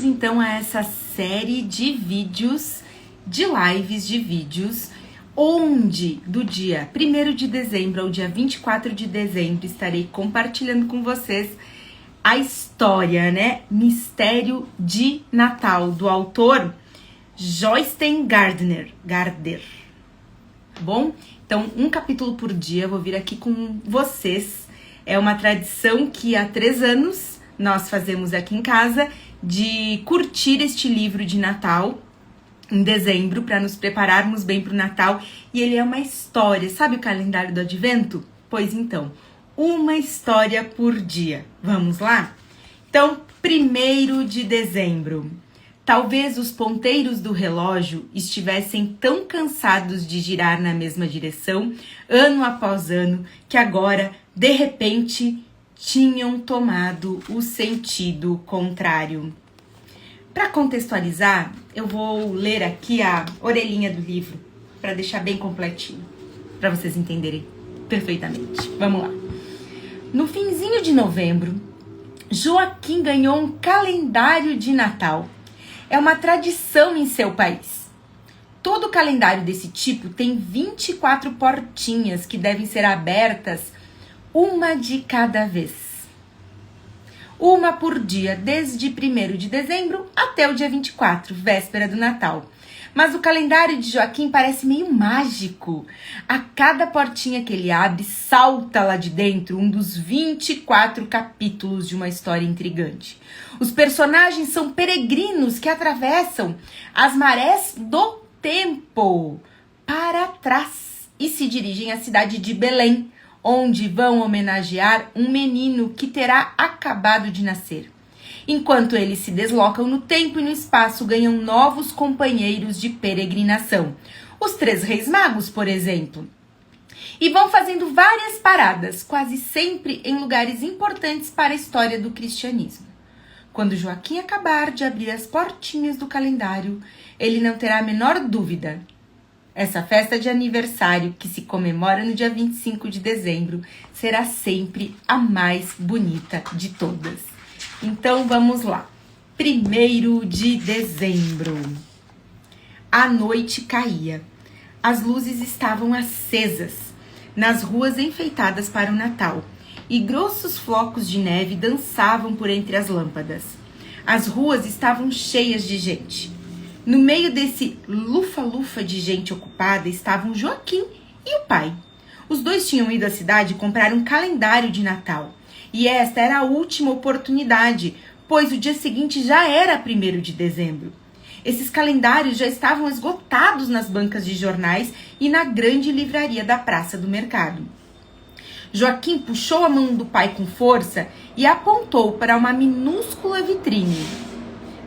Bem-vindos então a essa série de vídeos, de lives de vídeos, onde do dia 1º de dezembro ao dia 24 de dezembro estarei compartilhando com vocês a história, né? Mistério de Natal, do autor Joysten Gardner. Bom, então um capítulo por dia, eu vou vir aqui com vocês. É uma tradição que há 3 anos nós fazemos aqui em casa, de curtir este livro de Natal em dezembro, para nos prepararmos bem para o Natal. E ele é uma história, sabe o calendário do Advento? Pois então, uma história por dia. Vamos lá? Então, 1º de dezembro. Talvez os ponteiros do relógio estivessem tão cansados de girar na mesma direção, ano após ano, que agora, de repente, tinham tomado o sentido contrário. Para contextualizar, eu vou ler aqui a orelhinha do livro, para deixar bem completinho, para vocês entenderem perfeitamente. Vamos lá. No finzinho de novembro, Joaquim ganhou um calendário de Natal. É uma tradição em seu país. Todo calendário desse tipo tem 24 portinhas que devem ser abertas, uma de cada vez. Uma por dia, desde 1º de dezembro até o dia 24, véspera do Natal. Mas o calendário de Joaquim parece meio mágico. A cada portinha que ele abre, salta lá de dentro um dos 24 capítulos de uma história intrigante. Os personagens são peregrinos que atravessam as marés do tempo para trás e se dirigem à cidade de Belém, onde vão homenagear um menino que terá acabado de nascer. Enquanto eles se deslocam no tempo e no espaço, ganham novos companheiros de peregrinação. Os 3 reis magos, por exemplo. E vão fazendo várias paradas, quase sempre em lugares importantes para a história do cristianismo. Quando Joaquim acabar de abrir as portinhas do calendário, ele não terá a menor dúvida. Essa festa de aniversário, que se comemora no dia 25 de dezembro, será sempre a mais bonita de todas. Então, vamos lá. 1º de dezembro. A noite caía. As luzes estavam acesas nas ruas enfeitadas para o Natal, e grossos flocos de neve dançavam por entre as lâmpadas. As ruas estavam cheias de gente. No meio desse lufa-lufa de gente ocupada estavam Joaquim e o pai. Os dois tinham ido à cidade comprar um calendário de Natal. E esta era a última oportunidade, pois o dia seguinte já era 1º de dezembro. Esses calendários já estavam esgotados nas bancas de jornais e na grande livraria da Praça do Mercado. Joaquim puxou a mão do pai com força e apontou para uma minúscula vitrine.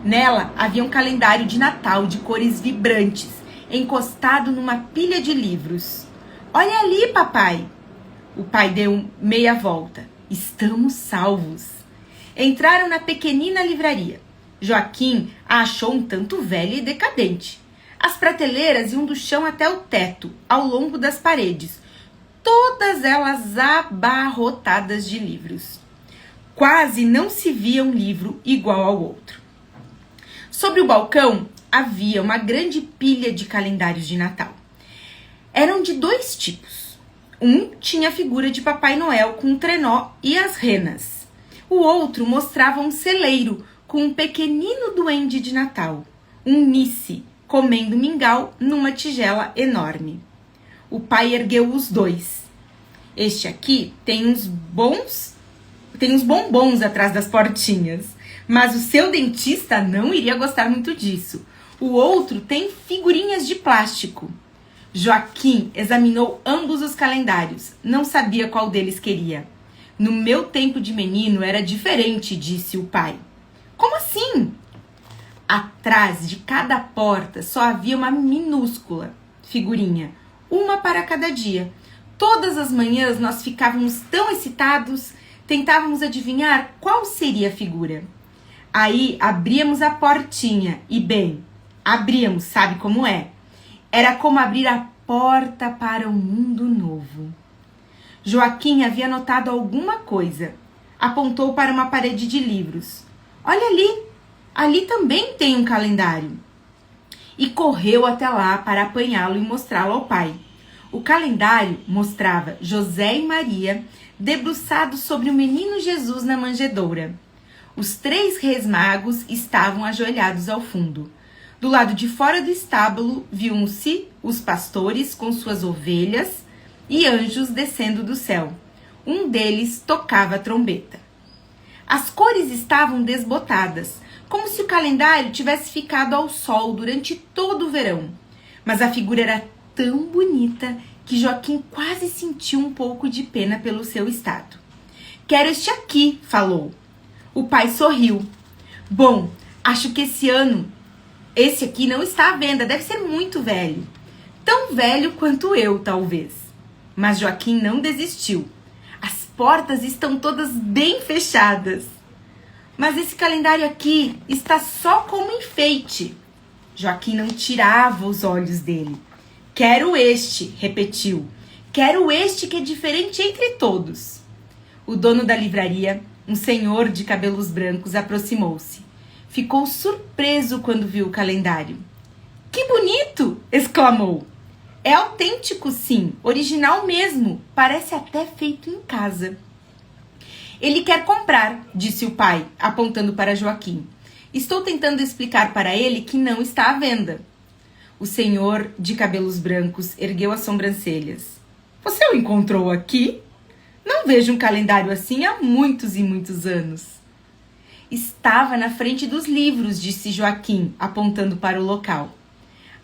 Nela havia um calendário de Natal de cores vibrantes, encostado numa pilha de livros. Olha ali, papai! O pai deu meia volta. Estamos salvos. Entraram na pequenina livraria. Joaquim a achou um tanto velha e decadente. As prateleiras iam do chão até o teto, ao longo das paredes, todas elas abarrotadas de livros. Quase não se via um livro igual ao outro. Sobre o balcão havia uma grande pilha de calendários de Natal. Eram de 2 tipos. Um tinha a figura de Papai Noel com um trenó e as renas. O outro mostrava um celeiro com um pequenino duende de Natal, um Nice, comendo mingau numa tigela enorme. O pai ergueu os 2. Este aqui tem uns bombons atrás das portinhas, mas o seu dentista não iria gostar muito disso. O outro tem figurinhas de plástico. Joaquim examinou ambos os calendários. Não sabia qual deles queria. No meu tempo de menino era diferente, disse o pai. Como assim? Atrás de cada porta só havia uma minúscula figurinha, uma para cada dia. Todas as manhãs nós ficávamos tão excitados, tentávamos adivinhar qual seria a figura. Aí abríamos a portinha e, bem, abríamos, sabe como é? Era como abrir a porta para um mundo novo. Joaquim havia notado alguma coisa. Apontou para uma parede de livros. Olha ali! Ali também tem um calendário. E correu até lá para apanhá-lo e mostrá-lo ao pai. O calendário mostrava José e Maria debruçados sobre o menino Jesus na manjedoura. Os 3 reis magos estavam ajoelhados ao fundo. Do lado de fora do estábulo viam-se os pastores com suas ovelhas e anjos descendo do céu. Um deles tocava a trombeta. As cores estavam desbotadas, como se o calendário tivesse ficado ao sol durante todo o verão. Mas a figura era tão bonita que Joaquim quase sentiu um pouco de pena pelo seu estado. Quero este aqui, falou. O pai sorriu. Bom, acho que esse aqui não está à venda, deve ser muito velho. Tão velho quanto eu, talvez. Mas Joaquim não desistiu. As portas estão todas bem fechadas. Mas esse calendário aqui está só como enfeite. Joaquim não tirava os olhos dele. Quero este, repetiu. Quero este que é diferente entre todos. O dono da livraria, um senhor de cabelos brancos, aproximou-se. Ficou surpreso quando viu o calendário. Que bonito! Exclamou. É autêntico, sim, original mesmo. Parece até feito em casa. Ele quer comprar, disse o pai, apontando para Joaquim. Estou tentando explicar para ele que não está à venda. O senhor de cabelos brancos ergueu as sobrancelhas. Você o encontrou aqui? Não vejo um calendário assim há muitos e muitos anos. Estava na frente dos livros, disse Joaquim, apontando para o local.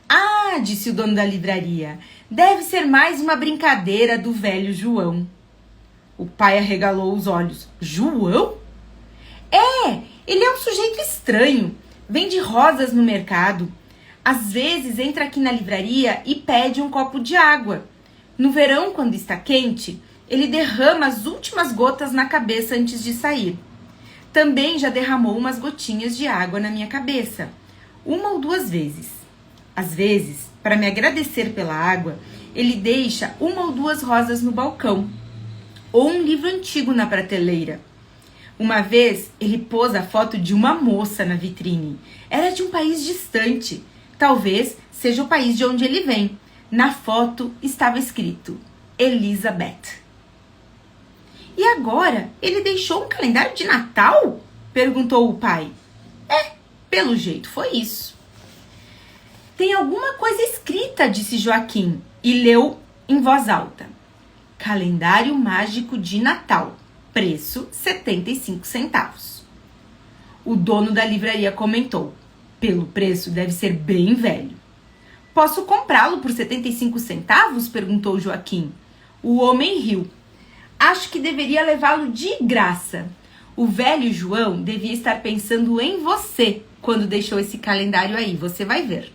Ah, disse o dono da livraria, deve ser mais uma brincadeira do velho João. O pai arregalou os olhos. João? É, ele é um sujeito estranho. Vende rosas no mercado. Às vezes entra aqui na livraria e pede um copo de água. No verão, quando está quente, ele derrama as últimas gotas na cabeça antes de sair. Também já derramou umas gotinhas de água na minha cabeça. 1 ou 2 vezes. Às vezes, para me agradecer pela água, ele deixa 1 ou 2 rosas no balcão. Ou um livro antigo na prateleira. Uma vez, ele pôs a foto de uma moça na vitrine. Era de um país distante. Talvez seja o país de onde ele vem. Na foto estava escrito Elizabeth. E agora, ele deixou um calendário de Natal? Perguntou o pai. Pelo jeito foi isso. Tem alguma coisa escrita, disse Joaquim, e leu em voz alta. Calendário mágico de Natal. Preço 75 centavos. O dono da livraria comentou. Pelo preço deve ser bem velho. Posso comprá-lo por 75 centavos? Perguntou Joaquim. O homem riu. Acho que deveria levá-lo de graça. O velho João devia estar pensando em você quando deixou esse calendário aí. Você vai ver.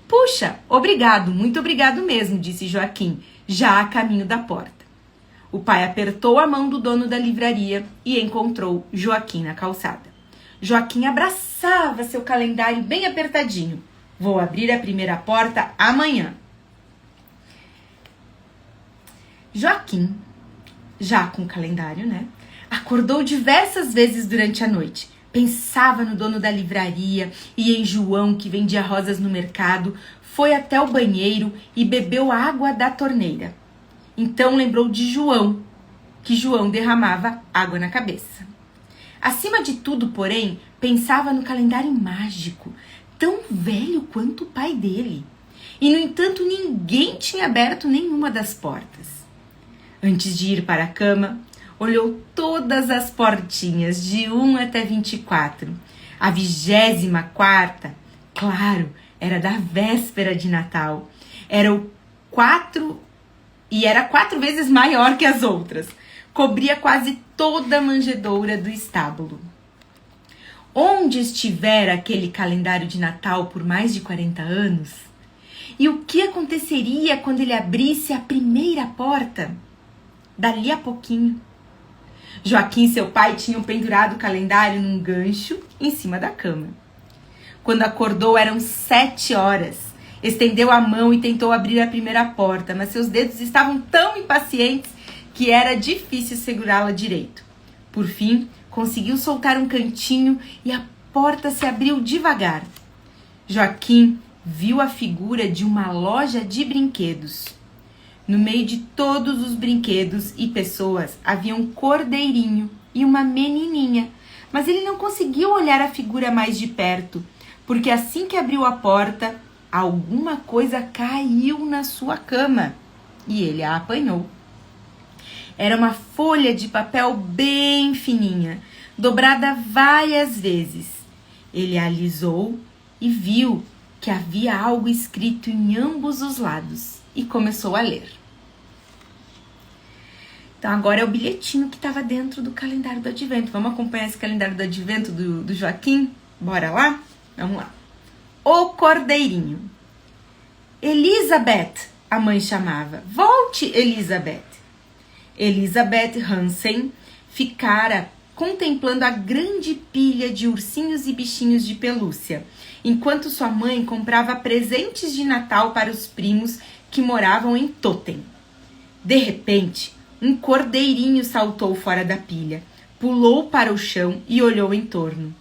Puxa, obrigado, muito obrigado mesmo, disse Joaquim, já a caminho da porta. O pai apertou a mão do dono da livraria e encontrou Joaquim na calçada. Joaquim abraçava seu calendário bem apertadinho. Vou abrir a primeira porta amanhã. Joaquim, já com o calendário, acordou diversas vezes durante a noite. Pensava no dono da livraria e em João, que vendia rosas no mercado, foi até o banheiro e bebeu água da torneira. Então lembrou de João, que João derramava água na cabeça. Acima de tudo, porém, pensava no calendário mágico, tão velho quanto o pai dele. E, no entanto, ninguém tinha aberto nenhuma das portas. Antes de ir para a cama, olhou todas as portinhas, de 1 até 24. A 24ª, claro, era da véspera de Natal. Era 4 vezes maior que as outras. Cobria quase toda a manjedoura do estábulo. Onde estivera aquele calendário de Natal por mais de 40 anos? E o que aconteceria quando ele abrisse a primeira porta? Dali a pouquinho, Joaquim e seu pai tinham pendurado o calendário num gancho em cima da cama. Quando acordou eram 7 horas. Estendeu a mão e tentou abrir a primeira porta, mas seus dedos estavam tão impacientes que era difícil segurá-la direito. Por fim, conseguiu soltar um cantinho e a porta se abriu devagar. Joaquim viu a figura de uma loja de brinquedos. No meio de todos os brinquedos e pessoas havia um cordeirinho e uma menininha, mas ele não conseguiu olhar a figura mais de perto, porque assim que abriu a porta, alguma coisa caiu na sua cama e ele a apanhou. Era uma folha de papel bem fininha, dobrada várias vezes. Ele a alisou e viu que havia algo escrito em ambos os lados e começou a ler. Então agora é o bilhetinho que estava dentro do calendário do Advento. Vamos acompanhar esse calendário do Advento do Joaquim? Bora lá? Vamos lá. O Cordeirinho. Elizabeth, a mãe chamava. Volte, Elizabeth. Elizabeth Hansen ficara contemplando a grande pilha de ursinhos e bichinhos de pelúcia, enquanto sua mãe comprava presentes de Natal para os primos que moravam em Totem. De repente, um cordeirinho saltou fora da pilha, pulou para o chão e olhou em torno.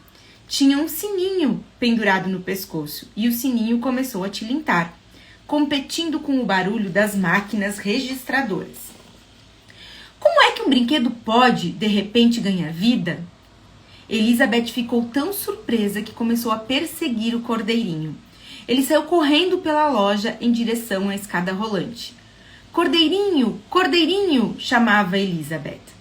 Tinha um sininho pendurado no pescoço e o sininho começou a tilintar, competindo com o barulho das máquinas registradoras. Como é que um brinquedo pode, de repente, ganhar vida? Elizabeth ficou tão surpresa que começou a perseguir o cordeirinho. Ele saiu correndo pela loja em direção à escada rolante. Cordeirinho, cordeirinho, chamava Elizabeth.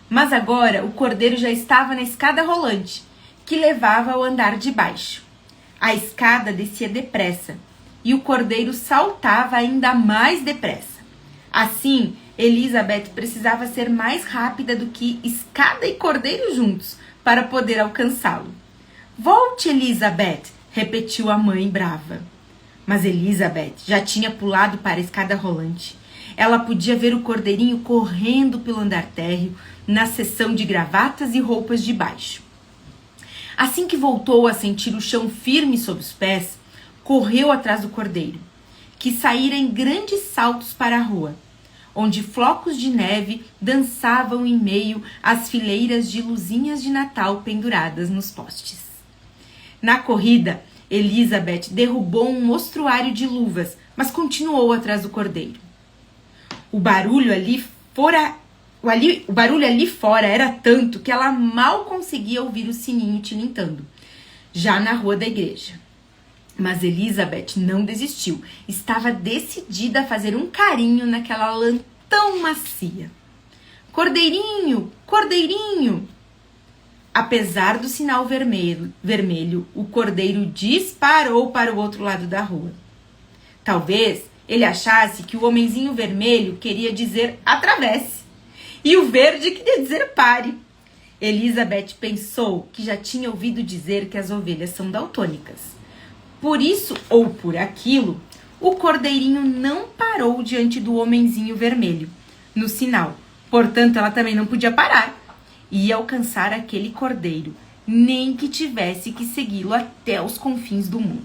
Mas agora o cordeiro já estava na escada rolante, que levava ao andar de baixo. A escada descia depressa e o cordeiro saltava ainda mais depressa. Assim, Elizabeth precisava ser mais rápida do que escada e cordeiro juntos para poder alcançá-lo. Volte, Elizabeth, repetiu a mãe brava. Mas Elizabeth já tinha pulado para a escada rolante. Ela podia ver o cordeirinho correndo pelo andar térreo na seção de gravatas e roupas de baixo. Assim que voltou a sentir o chão firme sob os pés, correu atrás do cordeiro, que saíra em grandes saltos para a rua, onde flocos de neve dançavam em meio às fileiras de luzinhas de Natal penduradas nos postes. Na corrida, Elizabeth derrubou um mostruário de luvas, mas continuou atrás do cordeiro. O barulho ali fora era tanto que ela mal conseguia ouvir o sininho tilintando, já na rua da igreja. Mas Elizabeth não desistiu. Estava decidida a fazer um carinho naquela lã tão macia. Cordeirinho, cordeirinho! Apesar do sinal vermelho, o cordeiro disparou para o outro lado da rua. Talvez ele achasse que o homenzinho vermelho queria dizer atravesse e o verde queria dizer pare. Elizabeth pensou que já tinha ouvido dizer que as ovelhas são daltônicas. Por isso ou por aquilo, o cordeirinho não parou diante do homenzinho vermelho, no sinal. Portanto, ela também não podia parar. Ia alcançar aquele cordeiro, nem que tivesse que segui-lo até os confins do mundo.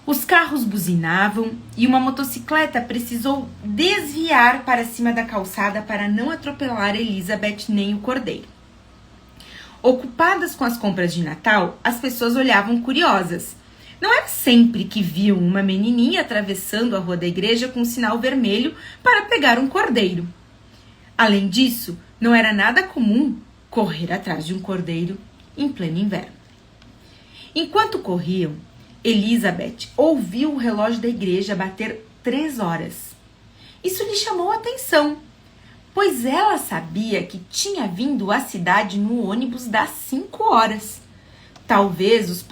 Os carros buzinavam e uma motocicleta precisou desviar para cima da calçada para não atropelar Elizabeth nem o cordeiro. Ocupadas com as compras de Natal, as pessoas olhavam curiosas. Não era sempre que viam uma menininha atravessando a rua da igreja com um sinal vermelho para pegar um cordeiro. Além disso, não era nada comum correr atrás de um cordeiro em pleno inverno. Enquanto corriam, Elizabeth ouviu o relógio da igreja bater 3 horas. Isso lhe chamou a atenção, pois ela sabia que tinha vindo à cidade no ônibus das 5 horas. Talvez os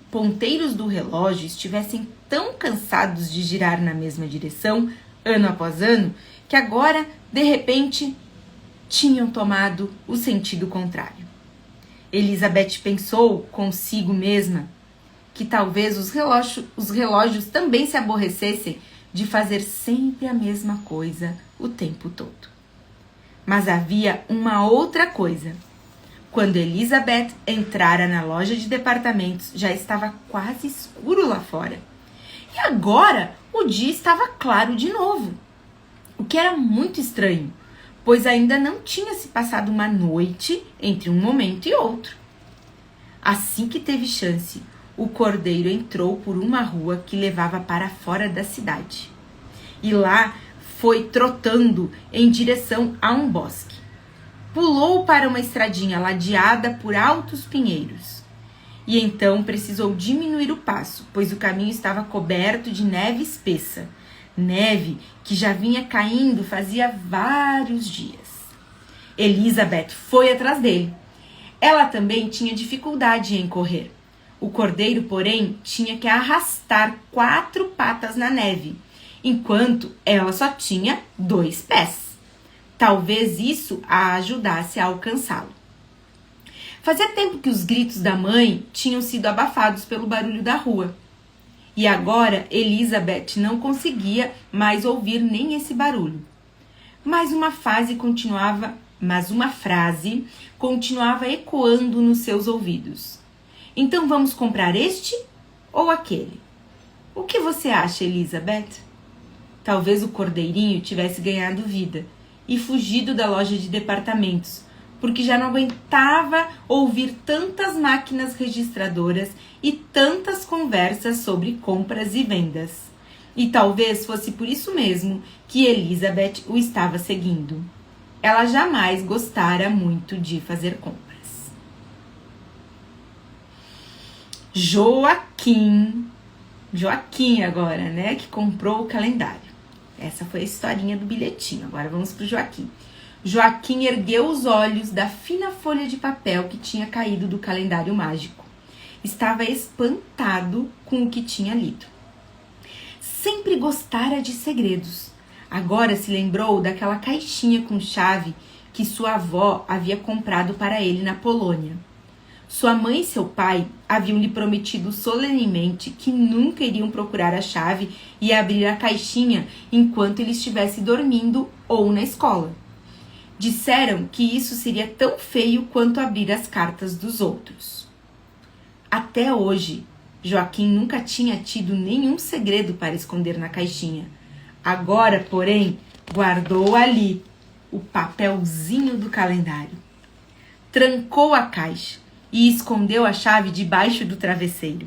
ponteiros do relógio estivessem tão cansados de girar na mesma direção, ano após ano, que agora, de repente, tinham tomado o sentido contrário. Elizabeth pensou consigo mesma que talvez os relógios também se aborrecessem de fazer sempre a mesma coisa o tempo todo. Mas havia uma outra coisa. Quando Elizabeth entrara na loja de departamentos, já estava quase escuro lá fora. E agora o dia estava claro de novo, o que era muito estranho, pois ainda não tinha se passado uma noite entre um momento e outro. Assim que teve chance, o cordeiro entrou por uma rua que levava para fora da cidade. E lá foi trotando em direção a um bosque. Pulou para uma estradinha ladeada por altos pinheiros. E então precisou diminuir o passo, pois o caminho estava coberto de neve espessa. Neve que já vinha caindo fazia vários dias. Elizabeth foi atrás dele. Ela também tinha dificuldade em correr. O cordeiro, porém, tinha que arrastar 4 patas na neve, enquanto ela só tinha 2 pés. Talvez isso a ajudasse a alcançá-lo. Fazia tempo que os gritos da mãe tinham sido abafados pelo barulho da rua. E agora Elizabeth não conseguia mais ouvir nem esse barulho. Mas uma frase continuava ecoando nos seus ouvidos. Então vamos comprar este ou aquele? O que você acha, Elizabeth? Talvez o cordeirinho tivesse ganhado vida e fugido da loja de departamentos, porque já não aguentava ouvir tantas máquinas registradoras e tantas conversas sobre compras e vendas. E talvez fosse por isso mesmo que Elizabeth o estava seguindo. Ela jamais gostara muito de fazer compras. Joaquim agora, né, que comprou o calendário. Essa foi a historinha do bilhetinho. Agora vamos para o Joaquim. Joaquim ergueu os olhos da fina folha de papel que tinha caído do calendário mágico. Estava espantado com o que tinha lido. Sempre gostara de segredos. Agora se lembrou daquela caixinha com chave que sua avó havia comprado para ele na Polônia. Sua mãe e seu pai haviam lhe prometido solenemente que nunca iriam procurar a chave e abrir a caixinha enquanto ele estivesse dormindo ou na escola. Disseram que isso seria tão feio quanto abrir as cartas dos outros. Até hoje, Joaquim nunca tinha tido nenhum segredo para esconder na caixinha. Agora, porém, guardou ali o papelzinho do calendário. Trancou a caixa e escondeu a chave debaixo do travesseiro.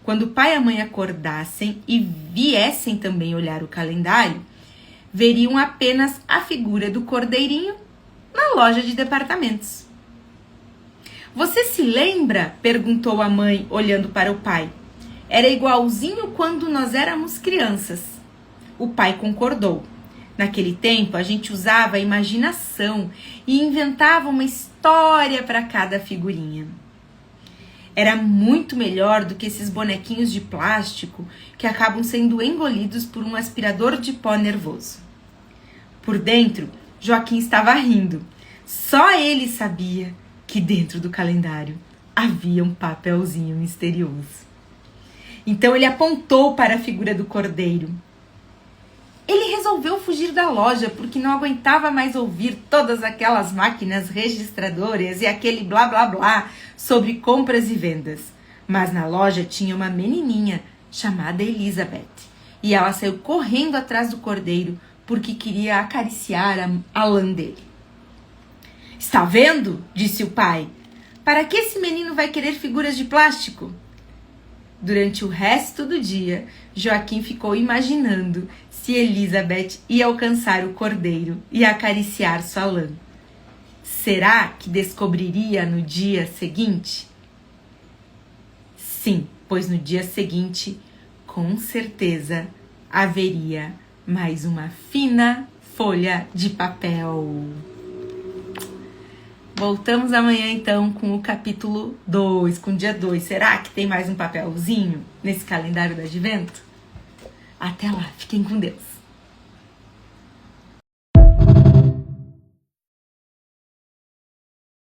Quando o pai e a mãe acordassem e viessem também olhar o calendário, veriam apenas a figura do cordeirinho na loja de departamentos. Você se lembra? Perguntou a mãe, olhando para o pai. Era igualzinho quando nós éramos crianças. O pai concordou. Naquele tempo, a gente usava a imaginação e inventava uma história para cada figurinha. Era muito melhor do que esses bonequinhos de plástico que acabam sendo engolidos por um aspirador de pó nervoso. Por dentro, Joaquim estava rindo. Só ele sabia que dentro do calendário havia um papelzinho misterioso. Então ele apontou para a figura do cordeiro. Ele resolveu fugir da loja porque não aguentava mais ouvir todas aquelas máquinas registradoras e aquele blá blá blá sobre compras e vendas. Mas na loja tinha uma menininha chamada Elizabeth e ela saiu correndo atrás do cordeiro porque queria acariciar a lã dele. Está vendo? Disse o pai. Para que esse menino vai querer figuras de plástico? Durante o resto do dia, Joaquim ficou imaginando se Elizabeth ia alcançar o cordeiro e acariciar sua lã. Será que descobriria no dia seguinte? Sim, pois no dia seguinte, com certeza, haveria mais uma fina folha de papel. Voltamos amanhã, então, com o capítulo 2, com o dia 2. Será que tem mais um papelzinho nesse calendário do Advento? Até lá, fiquem com Deus.